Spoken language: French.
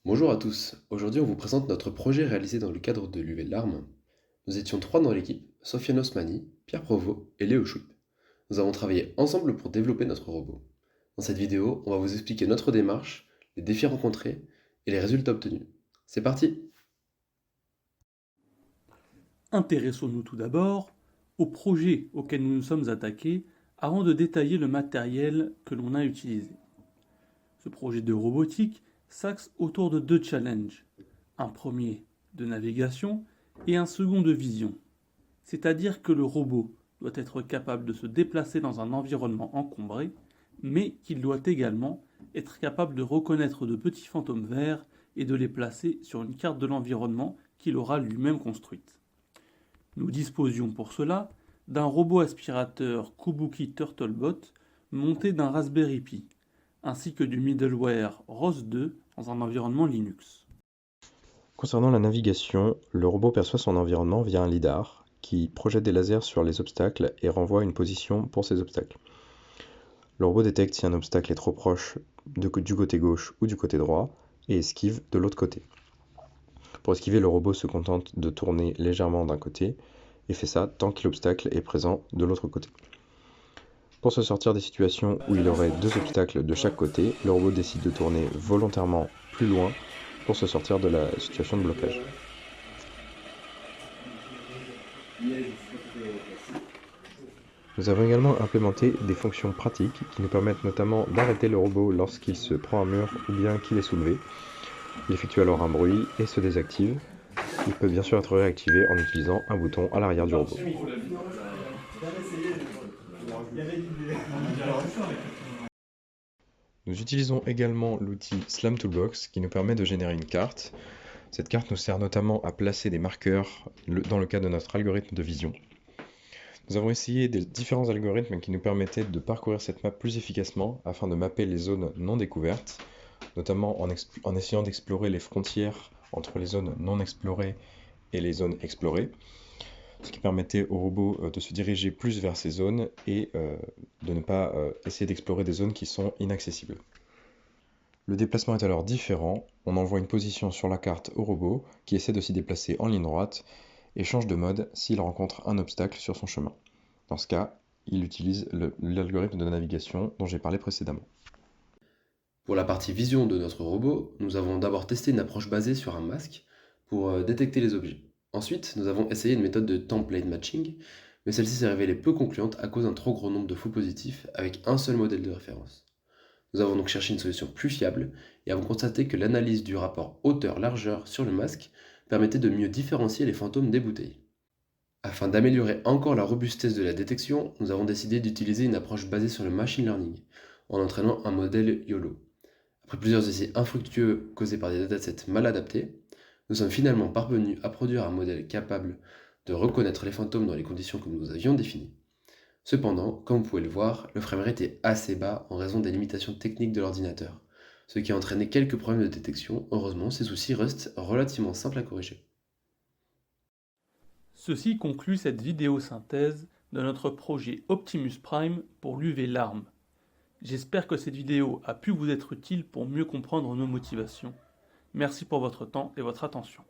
Bonjour à tous, aujourd'hui on vous présente notre projet réalisé dans le cadre de l'UV Larmes. Nous étions trois dans l'équipe, Sofiane Osmani, Pierre Provost et Léo Chouip. Nous avons travaillé ensemble pour développer notre robot. Dans cette vidéo, on va vous expliquer notre démarche, les défis rencontrés et les résultats obtenus. C'est parti! Intéressons-nous tout d'abord au projet auquel nous nous sommes attaqués avant de détailler le matériel que l'on a utilisé. Ce projet de robotique s'axe autour de deux challenges, un premier de navigation et un second de vision, c'est-à-dire que le robot doit être capable de se déplacer dans un environnement encombré, mais qu'il doit également être capable de reconnaître de petits fantômes verts et de les placer sur une carte de l'environnement qu'il aura lui-même construite. Nous disposions pour cela d'un robot aspirateur Kubuki Turtlebot monté d'un Raspberry Pi, ainsi que du middleware ROS 2 dans un environnement Linux. Concernant la navigation, le robot perçoit son environnement via un lidar qui projette des lasers sur les obstacles et renvoie une position pour ces obstacles. Le robot détecte si un obstacle est trop proche du côté gauche ou du côté droit et esquive de l'autre côté. Pour esquiver, le robot se contente de tourner légèrement d'un côté et fait ça tant que l'obstacle est présent de l'autre côté. Pour se sortir des situations où il aurait deux obstacles de chaque côté, le robot décide de tourner volontairement plus loin pour se sortir de la situation de blocage. Nous avons également implémenté des fonctions pratiques qui nous permettent notamment d'arrêter le robot lorsqu'il se prend un mur ou bien qu'il est soulevé. Il effectue alors un bruit et se désactive. Il peut bien sûr être réactivé en utilisant un bouton à l'arrière du robot. Nous utilisons également l'outil Slam Toolbox qui nous permet de générer une carte. Cette carte nous sert notamment à placer des marqueurs dans le cadre de notre algorithme de vision. Nous avons essayé des différents algorithmes qui nous permettaient de parcourir cette map plus efficacement afin de mapper les zones non découvertes, notamment en essayant d'explorer les frontières entre les zones non explorées et les zones explorées, ce qui permettait au robot de se diriger plus vers ces zones et de ne pas essayer d'explorer des zones qui sont inaccessibles. Le déplacement est alors différent, on envoie une position sur la carte au robot qui essaie de s'y déplacer en ligne droite et change de mode s'il rencontre un obstacle sur son chemin. Dans ce cas, il utilise l'algorithme de navigation dont j'ai parlé précédemment. Pour la partie vision de notre robot, nous avons d'abord testé une approche basée sur un masque pour détecter les objets. Ensuite, nous avons essayé une méthode de template matching, mais celle-ci s'est révélée peu concluante à cause d'un trop gros nombre de faux positifs avec un seul modèle de référence. Nous avons donc cherché une solution plus fiable et avons constaté que l'analyse du rapport hauteur-largeur sur le masque permettait de mieux différencier les fantômes des bouteilles. Afin d'améliorer encore la robustesse de la détection, nous avons décidé d'utiliser une approche basée sur le machine learning, en entraînant un modèle YOLO. Après plusieurs essais infructueux causés par des datasets mal adaptés, nous sommes finalement parvenus à produire un modèle capable de reconnaître les fantômes dans les conditions que nous avions définies. Cependant, comme vous pouvez le voir, le framerate est assez bas en raison des limitations techniques de l'ordinateur, ce qui a entraîné quelques problèmes de détection. Heureusement, ces soucis restent relativement simples à corriger. Ceci conclut cette vidéo synthèse de notre projet Optimus Prime pour l'UV Larmes. J'espère que cette vidéo a pu vous être utile pour mieux comprendre nos motivations. Merci pour votre temps et votre attention.